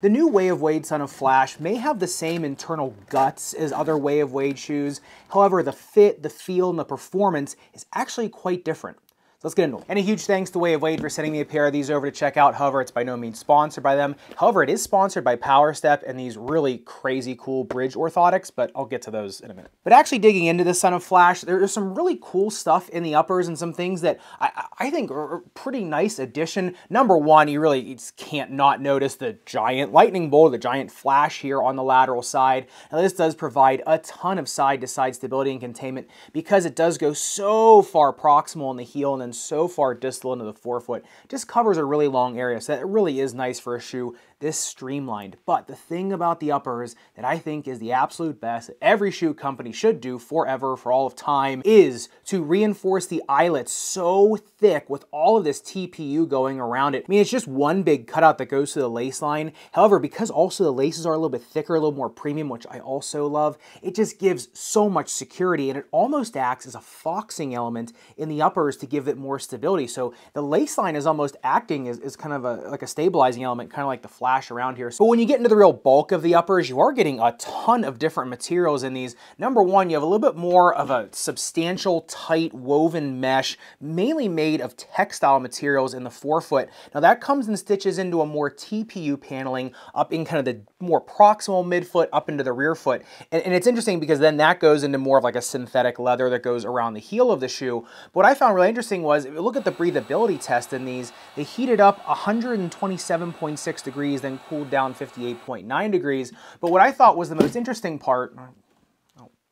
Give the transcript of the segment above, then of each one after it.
The new Way of Wade Son of Flash may have the same internal guts as other Way of Wade shoes. However, the fit, the feel, and the performance is actually quite different. So let's get into it. And a huge thanks to Way of Wade for sending me a pair of these over to check out. However, it's by no means sponsored by them. However, it is sponsored by PowerStep and these really crazy cool bridge orthotics, but I'll get to those in a minute. But actually digging into the Son of Flash, there's some really cool stuff in the uppers and some things that I think are a pretty nice addition. Number one, you really can't not notice the giant lightning bolt, the giant flash here on the lateral side. Now this does provide a ton of side-to-side stability and containment because it does go so far proximal in the heel and then so far distal into the forefoot. Just covers a really long area, so that really is nice for a shoe this streamlined. But the thing about the uppers that I think is the absolute best that every shoe company should do forever, for all of time, is to reinforce the eyelets so thick with all of this TPU going around it. I mean, it's just one big cutout that goes to the lace line. However, because also the laces are a little bit thicker, a little more premium, which I also love, it just gives so much security, and it almost acts as a foxing element in the uppers to give it more stability. So the lace line is almost acting as kind of like a stabilizing element, kind of like the flash around here. But when you get into the real bulk of the uppers, you are getting a ton of different materials in these. Number one, you have a little bit more of a substantial, tight, woven mesh, mainly made of textile materials in the forefoot. Now that comes and stitches into a more TPU paneling up in kind of the more proximal midfoot up into the rear foot. And it's interesting because then that goes into more of like a synthetic leather that goes around the heel of the shoe. But what I found really interesting was, if you look at the breathability test in these, they heated up 127.6 degrees, then cooled down 58.9 degrees. But what I thought was the most interesting part,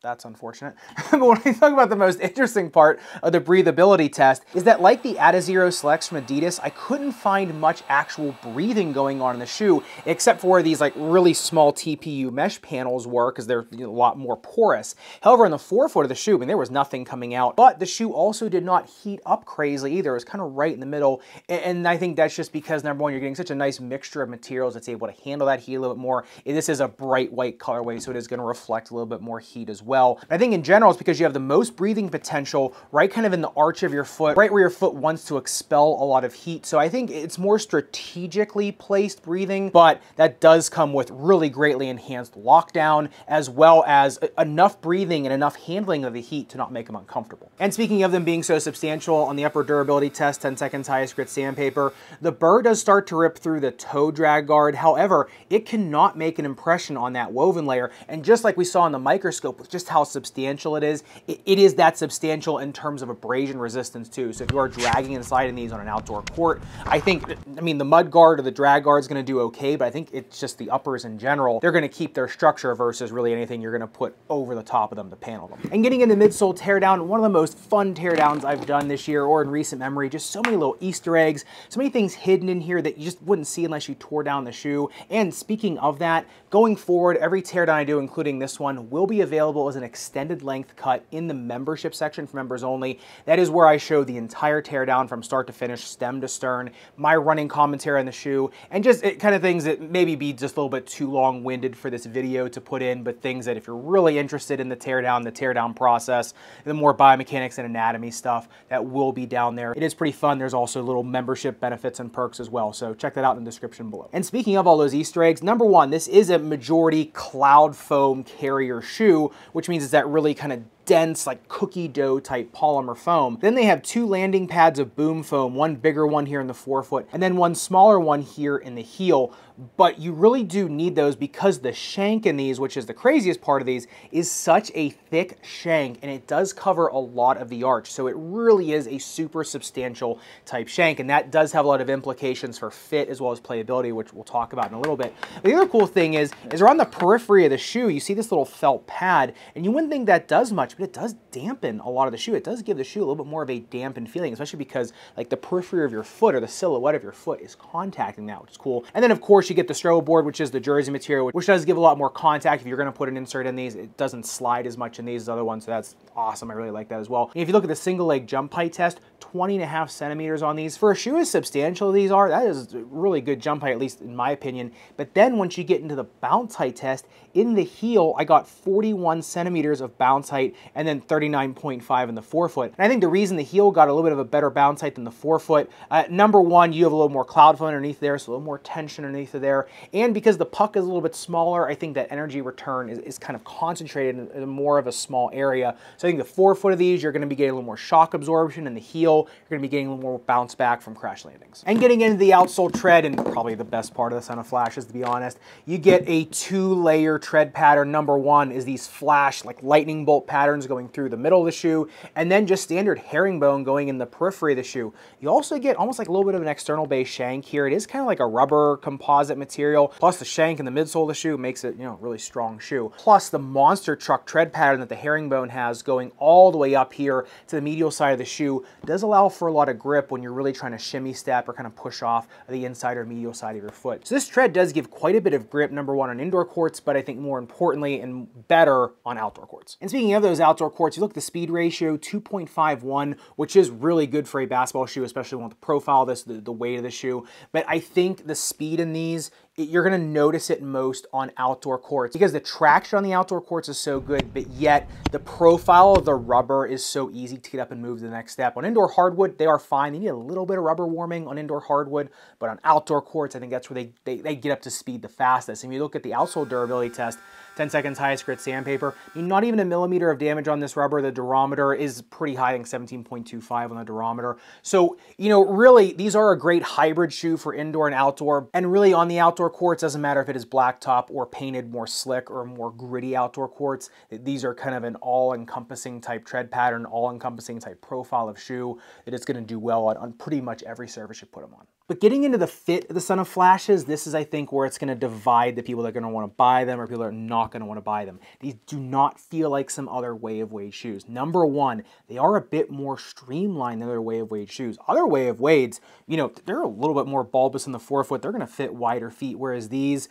that's unfortunate. But when I talk about the most interesting part of the breathability test is that, like the Adizero Selects from Adidas, I couldn't find much actual breathing going on in the shoe, except for where these like really small TPU mesh panels were, because they're a lot more porous. However, in the forefoot of the shoe, I mean, there was nothing coming out. But the shoe also did not heat up crazy either. It was kind of right in the middle. And I think that's just because, number one, you're getting such a nice mixture of materials that's able to handle that heat a little bit more. This is a bright white colorway, so it is going to reflect a little bit more heat as well. But I think in general, it's because you have the most breathing potential right kind of in the arch of your foot, right where your foot wants to expel a lot of heat. So I think it's more strategically placed breathing, but that does come with really greatly enhanced lockdown, as well as enough breathing and enough handling of the heat to not make them uncomfortable. And speaking of them being so substantial, on the upper durability test, 10 seconds highest grit sandpaper, the burr does start to rip through the toe drag guard. However, it cannot make an impression on that woven layer. And just like we saw in the microscope with just how substantial it is that substantial in terms of abrasion resistance too. So if you are dragging inside in these on an outdoor court, I mean, the mud guard or the drag guard is going to do okay, but I think it's just the uppers in general. They're going to keep their structure versus really anything you're going to put over the top of them to panel them. And getting into midsole teardown, one of the most fun teardowns I've done this year or in recent memory. Just so many little Easter eggs, so many things hidden in here that you just wouldn't see unless you tore down the shoe. And speaking of that, going forward, every teardown I do, including this one, will be available as an extended length cut in the membership section for members only. That is where I show the entire teardown from start to finish, stem to stern, my running commentary on the shoe, and just kind of things that maybe be just a little bit too long-winded for this video to put in, but things that if you're really interested in the teardown process, the more biomechanics and anatomy stuff, that will be down there. It is pretty fun. There's also little membership benefits and perks as well, so check that out in the description below. And speaking of all those Easter eggs, number one, this is a majority cloud foam carrier shoe, which means it's that really kind of dense, like cookie dough type polymer foam. Then they have two landing pads of boom foam, one bigger one here in the forefoot, and then one smaller one here in the heel. But you really do need those because the shank in these, which is the craziest part of these, is such a thick shank, and it does cover a lot of the arch. So it really is a super substantial type shank, and that does have a lot of implications for fit as well as playability, which we'll talk about in a little bit. But the other cool thing is around the periphery of the shoe, you see this little felt pad, and you wouldn't think that does much, but it does dampen a lot of the shoe. It does give the shoe a little bit more of a dampened feeling, especially because like the periphery of your foot or the silhouette of your foot is contacting that, which is cool. And then of course you get the strobe board, which is the jersey material, which does give a lot more contact. If you're going to put an insert in these, it doesn't slide as much in these as other ones, so that's awesome. I really like that as well. And if you look at the single leg jump height test, 20.5 centimeters on these. For a shoe as substantial as these are, that is a really good jump height, at least in my opinion. But then once you get into the bounce height test, in the heel, I got 41 centimeters of bounce height. and then 39.5 in the forefoot. And I think the reason the heel got a little bit of a better bounce height than the forefoot, number one, you have a little more cloud flow underneath there, so a little more tension underneath of there. And because the puck is a little bit smaller, I think that energy return is kind of concentrated in more of a small area. So I think the forefoot of these, you're going to be getting a little more shock absorption, and the heel, you're going to be getting a little more bounce back from crash landings. And getting into the outsole tread, and probably the best part of the Son of Flashes, to be honest, you get a 2-layer tread pattern. Number one is these flash, like lightning bolt patterns going through the middle of the shoe, and then just standard herringbone going in the periphery of the shoe. You also get almost like a little bit of an external base shank here. It is kind of like a rubber composite material, plus the shank and the midsole of the shoe makes it, really strong shoe. Plus the monster truck tread pattern that the herringbone has going all the way up here to the medial side of the shoe does allow for a lot of grip when you're really trying to shimmy step or kind of push off the inside or medial side of your foot. So this tread does give quite a bit of grip, number one, on indoor courts, but I think more importantly and better on outdoor courts. And speaking of those outdoor courts, you look at the speed ratio, 2.51, which is really good for a basketball shoe, especially with the profile of this, the weight of the shoe. But I think the speed in these, you're going to notice it most on outdoor courts because the traction on the outdoor courts is so good, but yet the profile of the rubber is so easy to get up and move to the next step. On indoor hardwood, they are fine. They need a little bit of rubber warming on indoor hardwood, but on outdoor courts, I think that's where they get up to speed the fastest. And if you look at the outsole durability test, 10 seconds highest grit sandpaper, not even a millimeter of damage on this rubber. The durometer is pretty high, I think 17.25 on the durometer. So, really, these are a great hybrid shoe for indoor and outdoor. And really on the outdoor courts, doesn't matter if it is blacktop or painted more slick or more gritty outdoor courts. These are kind of an all-encompassing type tread pattern, all-encompassing type profile of shoe that it's going to do well on pretty much every surface you put them on. But getting into the fit of the Son of Flashes, this is, I think, where it's going to divide the people that are going to want to buy them or people that are not going to want to buy them. These do not feel like some other Way of Wade shoes. Number one, they are a bit more streamlined than other Way of Wade shoes. Other Way of Wades, they're a little bit more bulbous in the forefoot. They're going to fit wider feet, whereas these,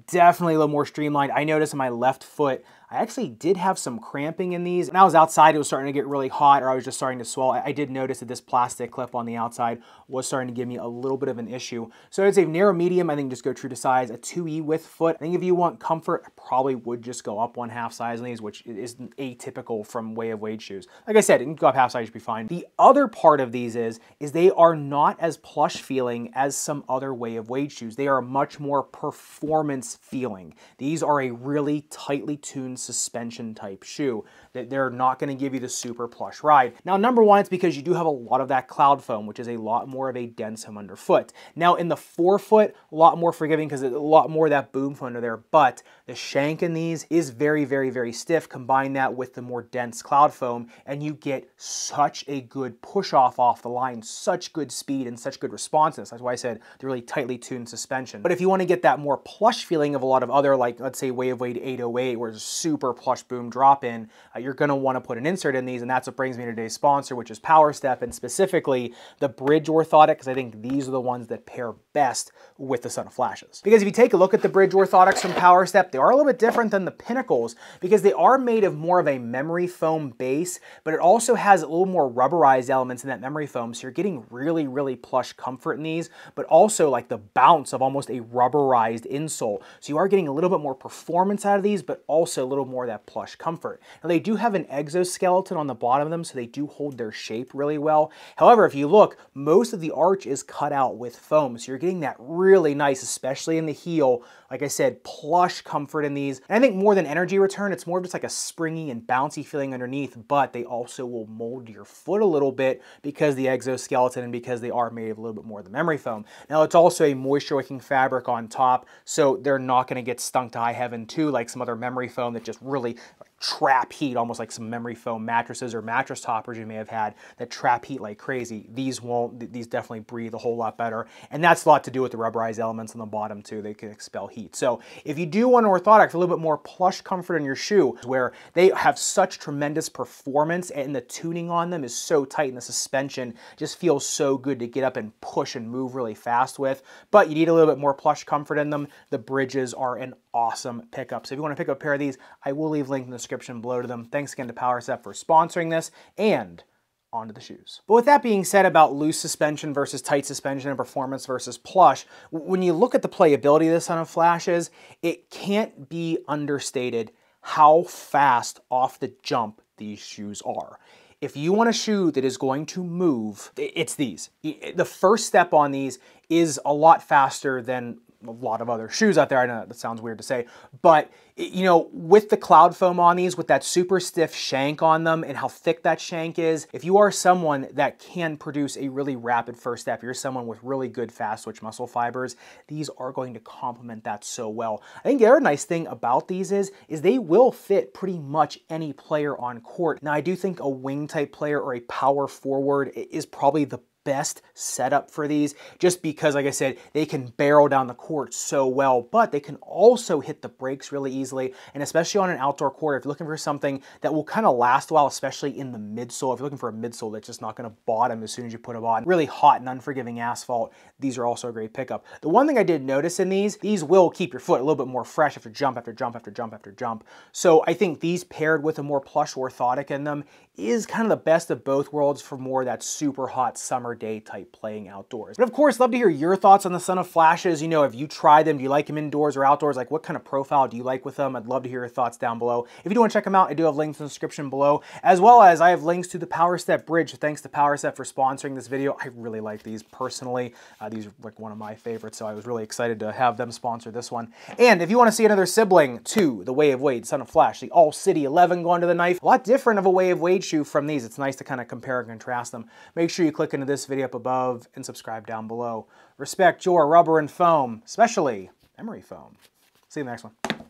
definitely a little more streamlined. I noticed in my left foot, I actually did have some cramping in these. When I was outside, it was starting to get really hot, or I was just starting to swell. I did notice that this plastic clip on the outside was starting to give me a little bit of an issue. So I'd say narrow medium, I think just go true to size. A 2E width foot. I think if you want comfort, I probably would just go up 1/2 size on these, which is atypical from Way of Wade shoes. Like I said, you can go up half size, you'll be fine. The other part of these is they are not as plush feeling as some other Way of Wade shoes. They are much more performance feeling. These are a really tightly tuned suspension type shoe that they're not going to give you the super plush ride. Now, number one, it's because you do have a lot of that cloud foam, which is a lot more of a dense foam underfoot. Now, in the forefoot, a lot more forgiving because there's a lot more of that boom foam under there, but the shank in these is very, very, very stiff. Combine that with the more dense cloud foam, and you get such a good push off the line, such good speed and such good responsiveness. That's why I said they're really tightly tuned suspension. But if you want to get that more plush feeling of a lot of other, like let's say Way of Wade 808, where it's super plush boom drop in, you're going to want to put an insert in these, and that's what brings me to today's sponsor, which is PowerStep, and specifically the Bridge Orthotic, because I think these are the ones that pair best with the Son of Flashes. Because if you take a look at the Bridge Orthotics from PowerStep, they are a little bit different than the Pinnacles because they are made of more of a memory foam base, but it also has a little more rubberized elements in that memory foam, so you're getting really, really plush comfort in these, but also like the bounce of almost a rubberized insole. So you are getting a little bit more performance out of these, but also a little more of that plush comfort. Now they do have an exoskeleton on the bottom of them, so they do hold their shape really well. However, if you look, most of the arch is cut out with foam, so you're getting that really nice, especially in the heel, like I said, plush comfort in these. And I think more than energy return, it's more of just like a springy and bouncy feeling underneath, but they also will mold your foot a little bit because the exoskeleton and because they are made of a little bit more of the memory foam. Now it's also a moisture wicking fabric on top, so they're not going to get stunk to high heaven too, like some other memory foam that just really trap heat, almost like some memory foam mattresses or mattress toppers you may have had that trap heat like crazy. These won't. These definitely breathe a whole lot better, and that's a lot to do with the rubberized elements on the bottom too. They can expel heat. So if you do want an orthotic for a little bit more plush comfort in your shoe, where they have such tremendous performance and the tuning on them is so tight and the suspension just feels so good to get up and push and move really fast with, but you need a little bit more plush comfort in them, the Bridges are an awesome pickup. So if you want to pick up a pair of these, I will leave a link in the description below to them. Thanks again to PowerStep for sponsoring this, and onto the shoes. But with that being said about loose suspension versus tight suspension and performance versus plush, when you look at the playability of the Son of Flashes, it can't be understated how fast off the jump these shoes are. If you want a shoe that is going to move, it's these. The first step on these is a lot faster than a lot of other shoes out there. I know that sounds weird to say, but you know, with the cloud foam on these, with that super stiff shank on them and how thick that shank is, if you are someone that can produce a really rapid first step, you're someone with really good fast twitch muscle fibers, these are going to complement that so well. I think the other nice thing about these is they will fit pretty much any player on court. Now, I do think a wing type player or a power forward is probably the best setup for these, just because, like I said, they can barrel down the court so well, but they can also hit the brakes really easily, and especially on an outdoor court, if you're looking for something that will kind of last a while, especially in the midsole, if you're looking for a midsole that's just not going to bottom as soon as you put them on, really hot and unforgiving asphalt, these are also a great pickup. The one thing I did notice in these will keep your foot a little bit more fresh after jump after jump after jump after jump, so I think these paired with a more plush orthotic in them is kind of the best of both worlds for more that super hot summer day type playing outdoors. But of course, love to hear your thoughts on the Son of Flashes. You know, have you tried them? Do you like them indoors or outdoors? Like, what kind of profile do you like with them? I'd love to hear your thoughts down below. If you do want to check them out, I do have links in the description below, as well as I have links to the PowerStep Bridge. Thanks to PowerStep for sponsoring this video. I really like these personally. These are like one of my favorites, so I was really excited to have them sponsor this one. And if you want to see another sibling to the Way of Wade Son of Flash, the All City 11 going to the knife, a lot different of a Way of Wade shoe from these. It's nice to kind of compare and contrast them. Make sure you click into this video up above and subscribe down below. Respect your rubber and foam, especially memory foam. See you in the next one.